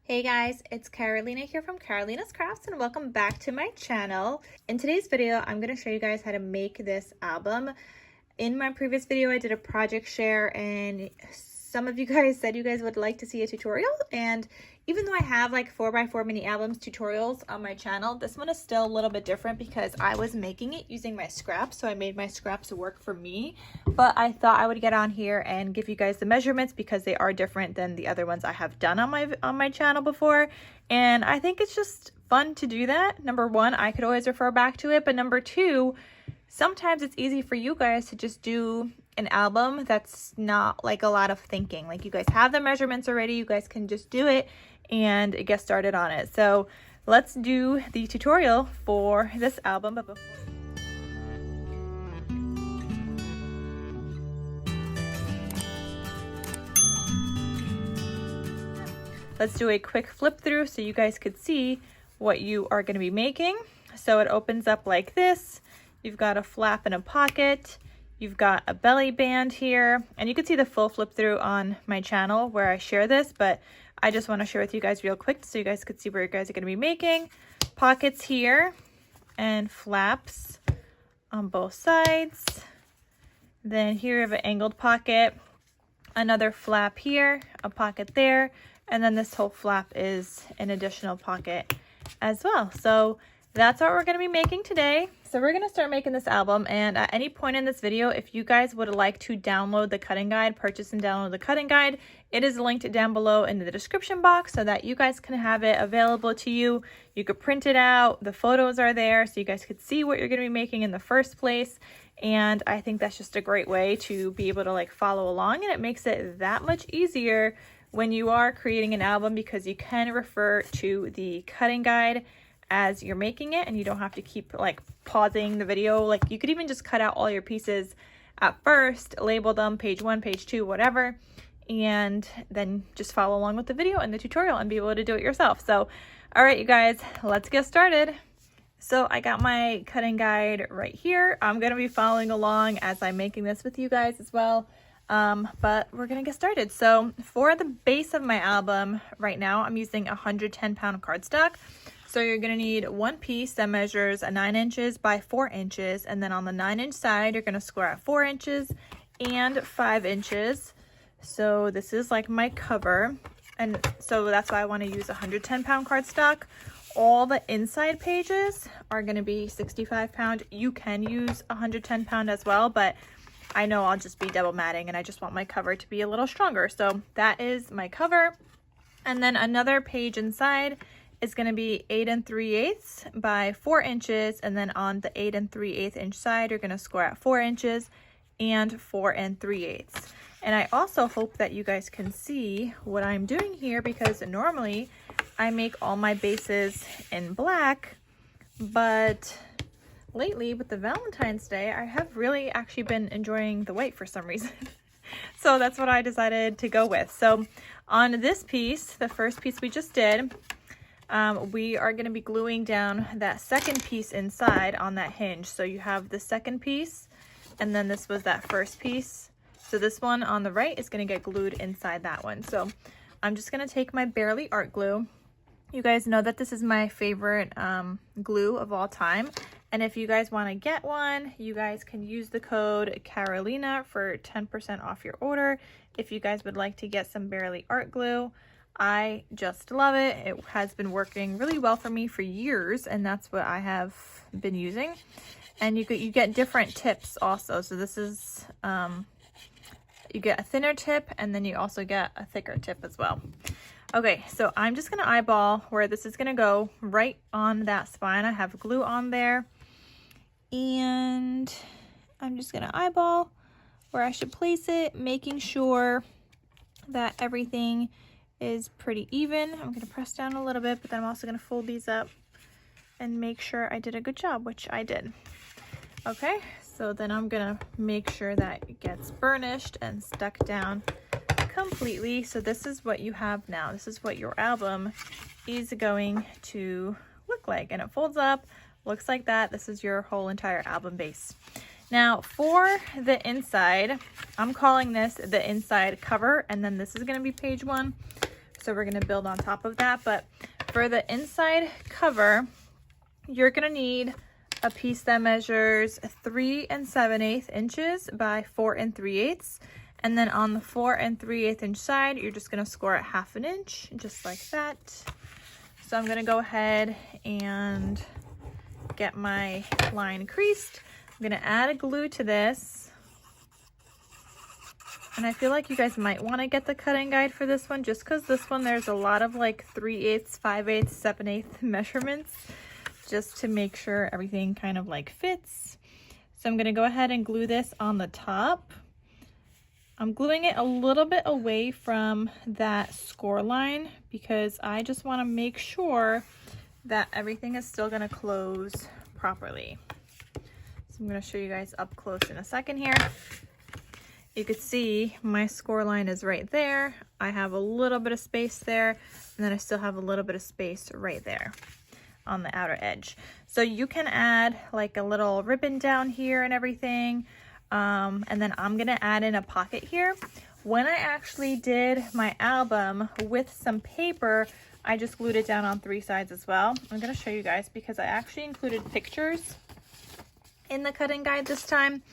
Hey guys, it's Carolina here from KarolinasKrafts and welcome back to my channel. In today's video, I'm going to show you guys how to make this album. In my previous video, I did a project share and some of you guys said you guys would like to see a tutorial, and even though I have like 4x4 mini albums tutorials on my channel, this one is still a little bit different because I was making it using my scraps, so I made my scraps work for me. But I thought I would get on here and give you guys the measurements because they are different than the other ones I have done on my channel before, and I think it's just fun to do that. Number one, I could always refer back to it, but number two, sometimes it's easy for you guys to just do an album that's not like a lot of thinking. Like, you guys have the measurements already, you guys can just do it and get started on it. So let's do the tutorial for this album. But before, let's do a quick flip through so you guys could see what you are going to be making. So it opens up like this. You've got a flap and a pocket. You've got a belly band here, and you can see the full flip through on my channel where I share this, but I just want to share with you guys real quick so you guys could see where you guys are going to be making. Pockets here and flaps on both sides. Then here you have an angled pocket, another flap here, a pocket there, and then this whole flap is an additional pocket as well. So that's what we're going to be making today. So we're going to start making this album, and at any point in this video, if you guys would like to download the cutting guide, purchase and download the cutting guide, it is linked down below in the description box so that you guys can have it available to you. You could print it out, the photos are there so you guys could see what you're going to be making in the first place, and I think that's just a great way to be able to like follow along, and it makes it that much easier when you are creating an album because you can refer to the cutting guide as you're making it and you don't have to keep like pausing the video. Like, you could even just cut out all your pieces at first, label them page 1, page 2, whatever, and then just follow along with the video and the tutorial and be able to do it yourself. So all right, you guys, let's get started. So I got my cutting guide right here. I'm going to be following along as I'm making this with you guys as well. But we're going to get started. So for the base of my album right now, I'm using 110-pound cardstock. So you're going to need one piece that measures 9 inches by 4 inches. And then on the 9-inch side, you're going to score at 4 inches and 5 inches. So this is like my cover. And so that's why I want to use 110-pound cardstock. All the inside pages are going to be 65-pound. You can use 110-pound as well, but I know I'll just be double matting and I just want my cover to be a little stronger. So that is my cover. And then another page inside is going to be 8 3/8 by 4 inches. And then on the 8 3/8 inch side, you're going to score at 4 inches and 4 3/8. And I also hope that you guys can see what I'm doing here, because normally I make all my bases in black, but lately with the Valentine's Day, I have really actually been enjoying the white for some reason. So that's what I decided to go with. So on this piece, the first piece we just did, we are going to be gluing down that second piece inside on that hinge. So you have the second piece, and then this was that first piece. So this one on the right is going to get glued inside that one. So I'm just going to take my Barely Art Glue. You guys know that this is my favorite glue of all time. And if you guys want to get one, you guys can use the code Carolina for 10% off your order. If you guys would like to get some Barely Art Glue, I just love it. It has been working really well for me for years, and that's what I have been using. And you get different tips also. So this is you get a thinner tip, and then you also get a thicker tip as well. Okay, so I'm just going to eyeball where this is going to go right on that spine. I have glue on there, and I'm just going to eyeball where I should place it, making sure that everything is pretty even. I'm going to press down a little bit, but then I'm also going to fold these up and make sure I did a good job, which I did. Okay, so then I'm going to make sure that it gets burnished and stuck down completely. So this is what you have now. This is what your album is going to look like, and it folds up, looks like that. This is your whole entire album base. Now for the inside, I'm calling this the inside cover, and then this is going to be page 1. So we're gonna build on top of that. But for the inside cover, you're gonna need a piece that measures 3 7/8 inches by 4 3/8. And then on the 4 3/8 inch side, you're just gonna score it 1/2 inch, just like that. So I'm gonna go ahead and get my line creased. I'm gonna add a glue to this. And I feel like you guys might wanna get the cutting guide for this one, just cause this one, there's a lot of like 3/8, 5/8, 7/8 measurements, just to make sure everything kind of like fits. So I'm gonna go ahead and glue this on the top. I'm gluing it a little bit away from that score line because I just wanna make sure that everything is still gonna close properly. So I'm gonna show you guys up close in a second here. You could see my score line is right there. I have a little bit of space there, and then I still have a little bit of space right there on the outer edge. So you can add like a little ribbon down here and everything. And then I'm gonna add in a pocket here. When I actually did my album with some paper, I just glued it down on 3 sides as well. I'm gonna show you guys because I actually included pictures in the cutting guide this time.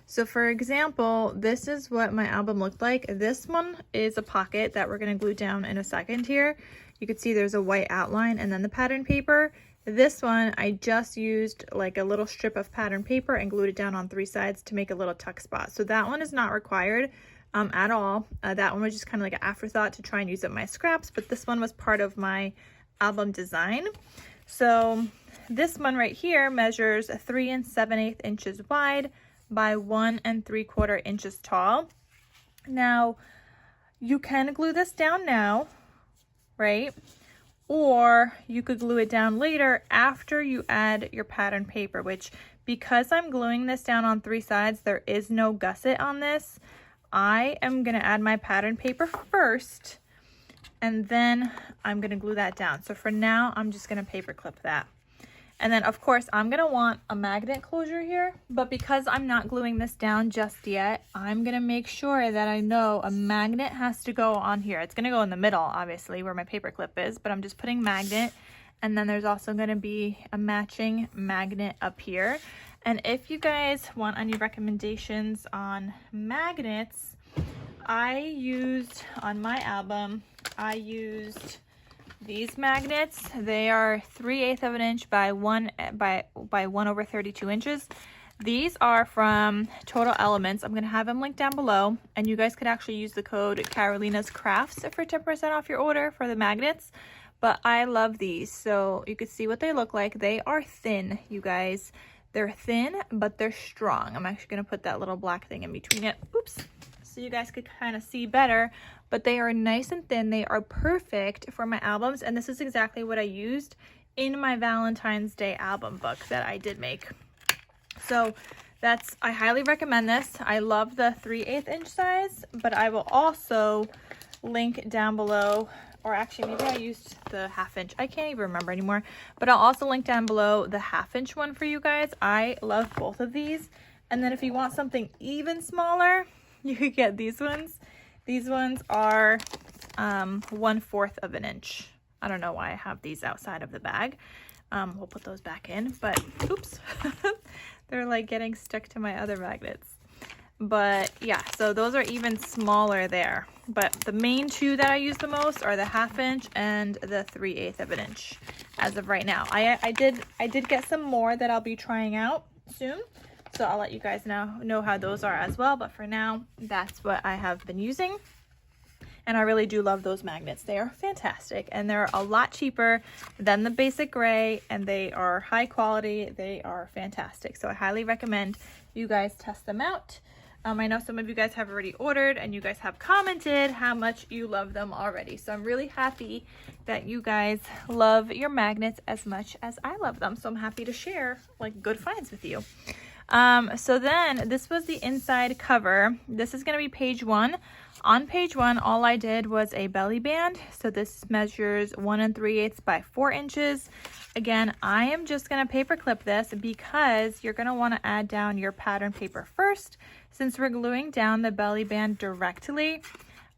So for example, this is what my album looked like. This one is a pocket that we're gonna glue down in a second here. You can see there's a white outline and then the pattern paper. This one, I just used like a little strip of pattern paper and glued it down on 3 sides to make a little tuck spot. So that one is not required at all. That one was just kind of like an afterthought to try and use up my scraps, but this one was part of my album design. So this one right here measures 3 7/8 inches wide by 1 3/4 inches tall. Now, you can glue this down now, right? Or you could glue it down later after you add your pattern paper, which because I'm gluing this down on 3 sides, there is no gusset on this. I am gonna add my pattern paper first, and then I'm gonna glue that down. So for now, I'm just gonna paper clip that. And then of course, I'm gonna want a magnet closure here, but because I'm not gluing this down just yet, I'm gonna make sure that I know a magnet has to go on here. It's gonna go in the middle, obviously, where my paper clip is, but I'm just putting magnet. And then there's also gonna be a matching magnet up here. And if you guys want any recommendations on magnets, I used, on my album, I used these magnets. They are 3/8 of an inch by 1 over 32 inches. These are from Total Elements. I'm gonna have them linked down below, and you guys could actually use the code KarolinasKrafts for 10% off your order for the magnets. But I love these, so you can see what they look like. They are thin, you guys. They're thin, but they're strong. I'm actually gonna put that little black thing in between it. Oops. So you guys could kind of see better, but they are nice and thin. They are perfect for my albums, and this is exactly what I used in my Valentine's Day album book that I did make. So I highly recommend this. I love the 3/8 inch size, but I will also link down below, or actually maybe I used the 1/2 inch. I can't even remember anymore, but I'll also link down below the 1/2 inch one for you guys. I love both of these. And then if you want something even smaller, you could get these ones. These ones are 1/4 of an inch. I don't know why I have these outside of the bag. We'll put those back in, but oops, they're like getting stuck to my other magnets. But yeah, so those are even smaller there. But the main 2 that I use the most are the 1/2 inch and the 3/8 of an inch as of right now. I did get some more that I'll be trying out soon. So I'll let you guys know how those are as well. But for now, that's what I have been using. And I really do love those magnets. They are fantastic. And they're a lot cheaper than the basic gray. And they are high quality. They are fantastic. So I highly recommend you guys test them out. I know some of you guys have already ordered and you guys have commented how much you love them already. So I'm really happy that you guys love your magnets as much as I love them. So I'm happy to share like good finds with you. So then this was the inside cover. This is going to be page 1. On page 1, all I did was a belly band. So this measures 1 3/8 by 4 inches. Again, I am just going to paper clip this because you're going to want to add down your pattern paper first. Since we're gluing down the belly band directly,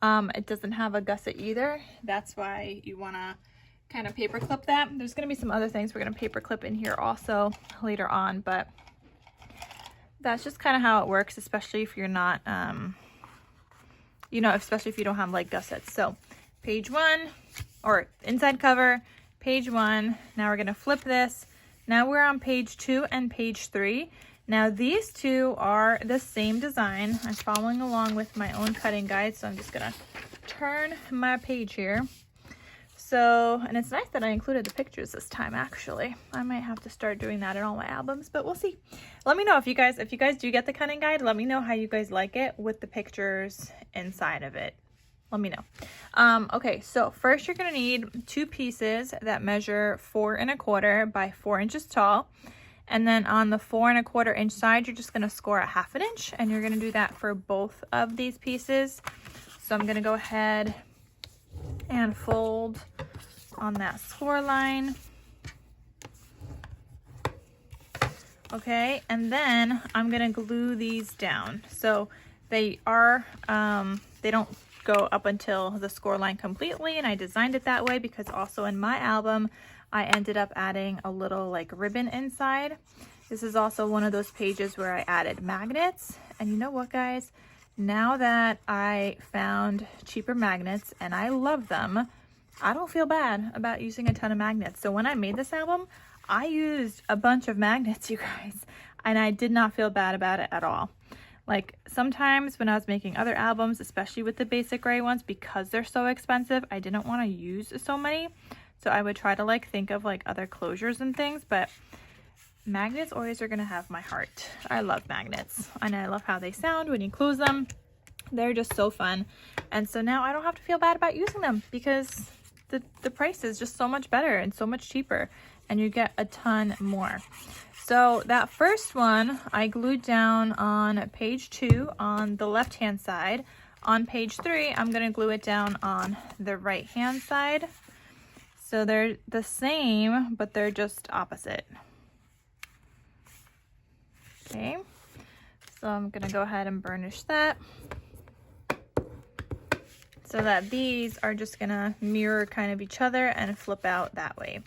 It doesn't have a gusset either. That's why you want to kind of paper clip that. There's going to be some other things we're going to paper clip in here also later on, but that's just kind of how it works, especially if you're not, you know, especially if you don't have like gussets. So page 1 or inside cover, page 1. Now we're going to flip this. Now we're on page 2 and page 3. Now these two are the same design. I'm following along with my own cutting guide, so I'm just gonna turn my page here. So, and it's nice that I included the pictures this time, actually. I might have to start doing that in all my albums, but we'll see. Let me know if you guys do get the cutting guide, let me know how you guys like it with the pictures inside of it. Let me know. Okay, so first you're gonna need 2 pieces that measure 4 1/4 by 4 inches tall. And then on the 4 1/4 inch side, you're just gonna score a 1/2 inch, and you're gonna do that for both of these pieces. So I'm gonna go ahead and fold on that score line. Okay, and then I'm gonna glue these down. So they are, they don't go up until the score line completely, and I designed it that way because also in my album, I ended up adding a little like ribbon inside. This is also one of those pages where I added magnets. And you know what, guys? Now that I found cheaper magnets and I love them, I don't feel bad about using a ton of magnets. So when I made this album, I used a bunch of magnets, you guys, and I did not feel bad about it at all. Like sometimes when I was making other albums, especially with the basic gray ones, because they're so expensive, I didn't want to use so many. So I would try to like think of like other closures and things, but magnets always are gonna have my heart. I love magnets and I love how they sound when you close them. They're just so fun. And so now I don't have to feel bad about using them because the price is just so much better and so much cheaper, and you get a ton more. So that first one I glued down on page 2 on the left hand side. On page 3 I'm gonna glue it down on the right hand side. So they're the same, but they're just opposite. Okay, so I'm gonna go ahead and burnish that so that these are just gonna mirror kind of each other and flip out that way.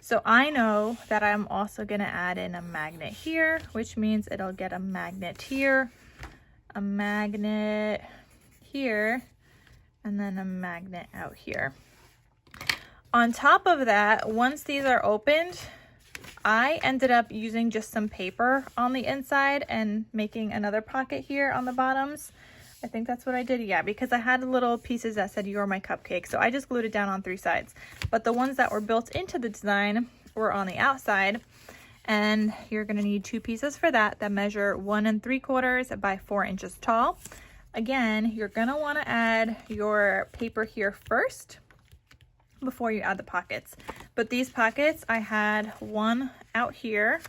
So I know that I'm also gonna add in a magnet here, which means it'll get a magnet here, a magnet here, and then a magnet out here. On top of that, once these are opened, I ended up using just some paper on the inside and making another pocket here on the bottoms. I think that's what I did, yeah, because I had little pieces that said "You're my cupcake," so I just glued it down on 3 sides. But the ones that were built into the design were on the outside, and you're gonna need 2 pieces for that measure 1 3/4 by 4 inches tall. Again, you're gonna wanna add your paper here first before you add the pockets. But these pockets, I had one out here,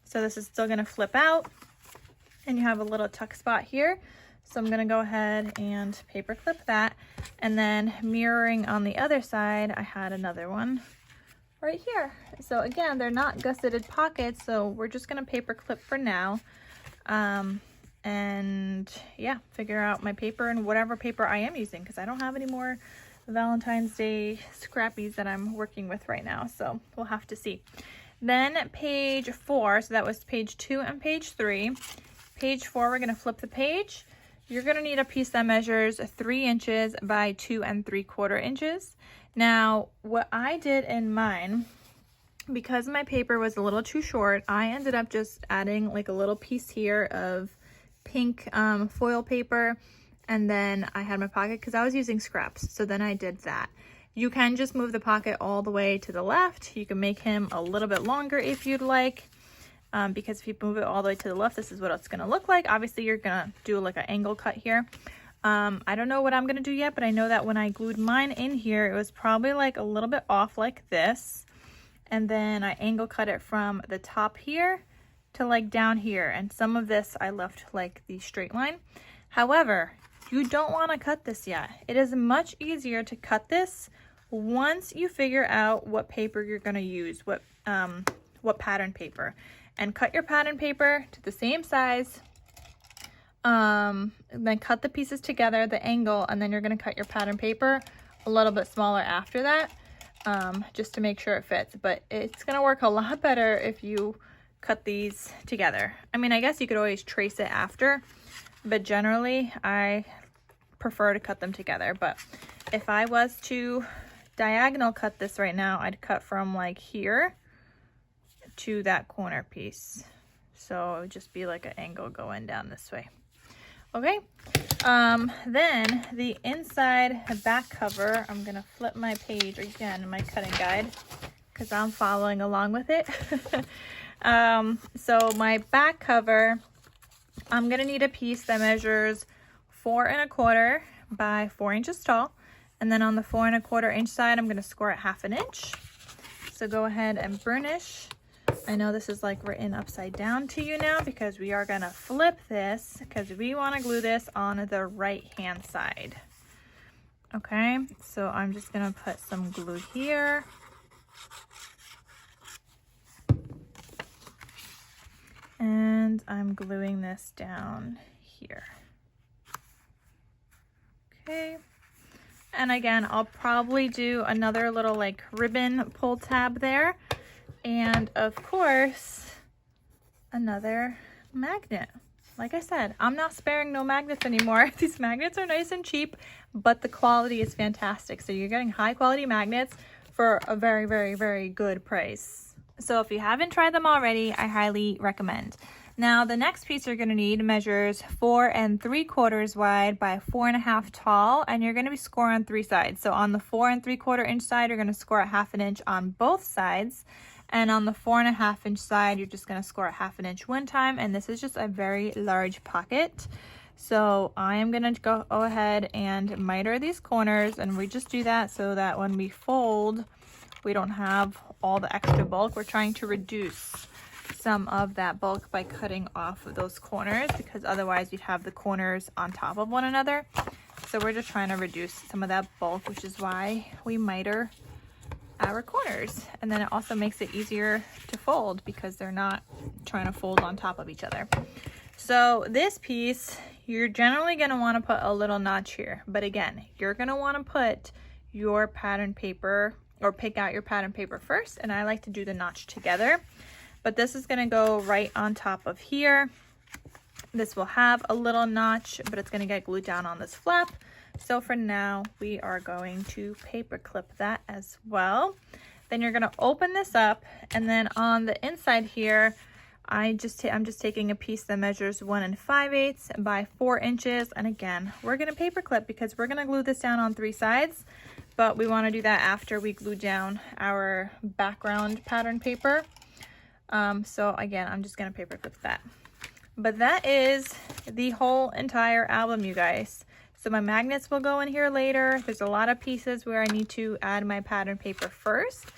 so this is still gonna flip out, and you have a little tuck spot here. So I'm gonna go ahead and paper clip that, and then mirroring on the other side, I had another one right here. So again, they're not gusseted pockets, so we're just gonna paper clip for now. And yeah, figure out my paper and whatever paper I am using, because I don't have any more Valentine's Day scrappies that I'm working with right now, so we'll have to see. Then page 4, so that was page 2 and page 3. Page 4, we're gonna flip the page. You're gonna need a piece that measures 3 inches by 2 3/4 inches. Now, what I did in mine, because my paper was a little too short, I ended up just adding like a little piece here of pink foil paper, and then I had my pocket because I was using scraps, so then I did that. You can just move the pocket all the way to the left. You can make him a little bit longer if you'd like, because if you move it all the way to the left, this is what it's gonna look like. Obviously you're gonna do like an angle cut here. I don't know what I'm gonna do yet, but I know that when I glued mine in here, it was probably like a little bit off like this, and then I angle cut it from the top here to like down here, and some of this I left like the straight line. However, you don't want to cut this yet. It is much easier to cut this once you figure out what paper you're going to use, what pattern paper, and cut your pattern paper to the same size Then cut the pieces together, the angle, and then you're going to cut your pattern paper a little bit smaller after that, just to make sure it fits. But it's going to work a lot better if you cut these together. I mean, I guess you could always trace it after, but generally I prefer to cut them together. But if I was to diagonal cut this right now, I'd cut from like here to that corner piece. So it would just be like an angle going down this way. Okay, then the inside back cover, I'm gonna flip my page again in my cutting guide because I'm following along with it. So my back cover, I'm gonna need a piece that measures 4 1/4 by 4 inches tall. And then on the 4 1/4 inch side, I'm gonna score it 1/2 inch. So go ahead and burnish. I know this is like written upside down to you now because we are gonna flip this because we wanna glue this on the right hand side. Okay, so I'm just gonna put some glue here. And I'm gluing this down here. Okay. And again, I'll probably do another little like ribbon pull tab there. And of course, another magnet. Like I said, I'm not sparing no magnets anymore. These magnets are nice and cheap, but the quality is fantastic. So you're getting high quality magnets for a very, very, very good price. So if you haven't tried them already, I highly recommend. Now the next piece you're gonna need measures 4 3/4 wide by 4 1/2 tall, and you're gonna be scoring on 3 sides. So on the 4 3/4 inch side, you're gonna score at 1/2 inch on both sides. And on the 4 1/2 inch side, you're just gonna score at 1/2 inch one time. And this is just a very large pocket. So I am gonna go ahead and miter these corners, and we just do that so that when we fold, we don't have all the extra bulk. We're trying to reduce some of that bulk by cutting off of those corners, because otherwise you'd have the corners on top of one another. So we're just trying to reduce some of that bulk, which is why we miter our corners. And then it also makes it easier to fold because they're not trying to fold on top of each other. So this piece, you're generally going to want to put a little notch here, but again, you're going to want to put your pattern paper or pick out your pattern paper first, and I like to do the notch together. But this is going to go right on top of here. This will have a little notch, but it's going to get glued down on this flap. So for now, we are going to paper clip that as well. Then you're going to open this up, and then on the inside here, I'm just taking a piece that measures 1 5/8 by 4 inches. And again, we're going to paper clip because we're going to glue this down on 3 sides, but we want to do that after we glue down our background pattern paper. So again, I'm just going to paper clip that. But that is the whole entire album, you guys. So my magnets will go in here later. There's a lot of pieces where I need to add my pattern paper first.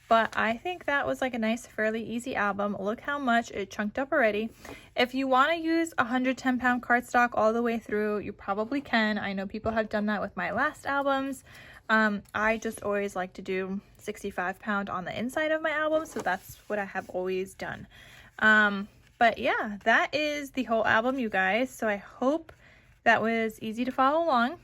But I think that was like a nice, fairly easy album. Look how much it chunked up already. If you want to use 110-pound cardstock all the way through, you probably can. I know people have done that with my last albums. I just always like to do 65-pound on the inside of my album, so that's what I have always done. But yeah, that is the whole album, you guys. So I hope that was easy to follow along.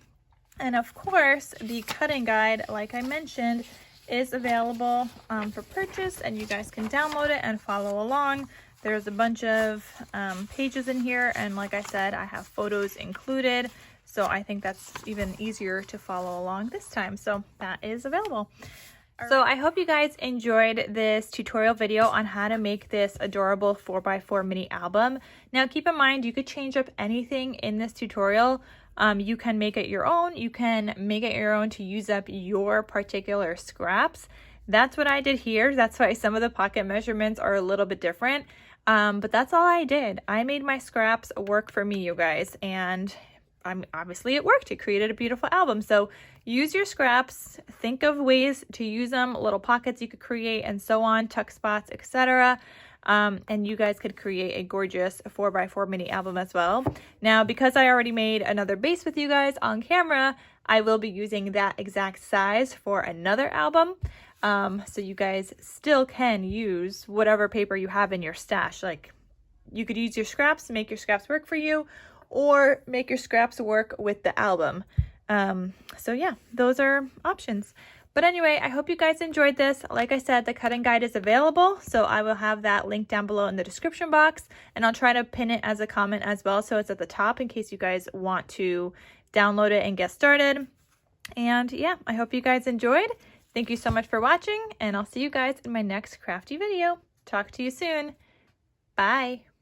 And of course, the cutting guide, like I mentioned, is available for purchase, and you guys can download it and follow along. There's a bunch of pages in here, and like I said, I have photos included. So I think that's even easier to follow along this time. So that is available. So I hope you guys enjoyed this tutorial video on how to make this adorable 4x4 mini album. Now keep in mind, you could change up anything in this tutorial. You can make it your own. You can make it your own to use up your particular scraps. That's what I did here. That's why some of the pocket measurements are a little bit different. But that's all I did. I made my scraps work for me, you guys. And obviously it worked. It created a beautiful album. So use your scraps, think of ways to use them, little pockets you could create and so on, tuck spots, etc. And you guys could create a gorgeous 4x4 mini album as well. Now, because I already made another base with you guys on camera, I will be using that exact size for another album. So you guys still can use whatever paper you have in your stash. Like, you could use your scraps to make your scraps work for you, or make your scraps work with the album. So yeah, those are options. But anyway, I hope you guys enjoyed this. Like I said, the cutting guide is available, so I will have that link down below in the description box, and I'll try to pin it as a comment as well, so it's at the top in case you guys want to download it and get started. And yeah, I hope you guys enjoyed. Thank you so much for watching, and I'll see you guys in my next crafty video. Talk to you soon. Bye.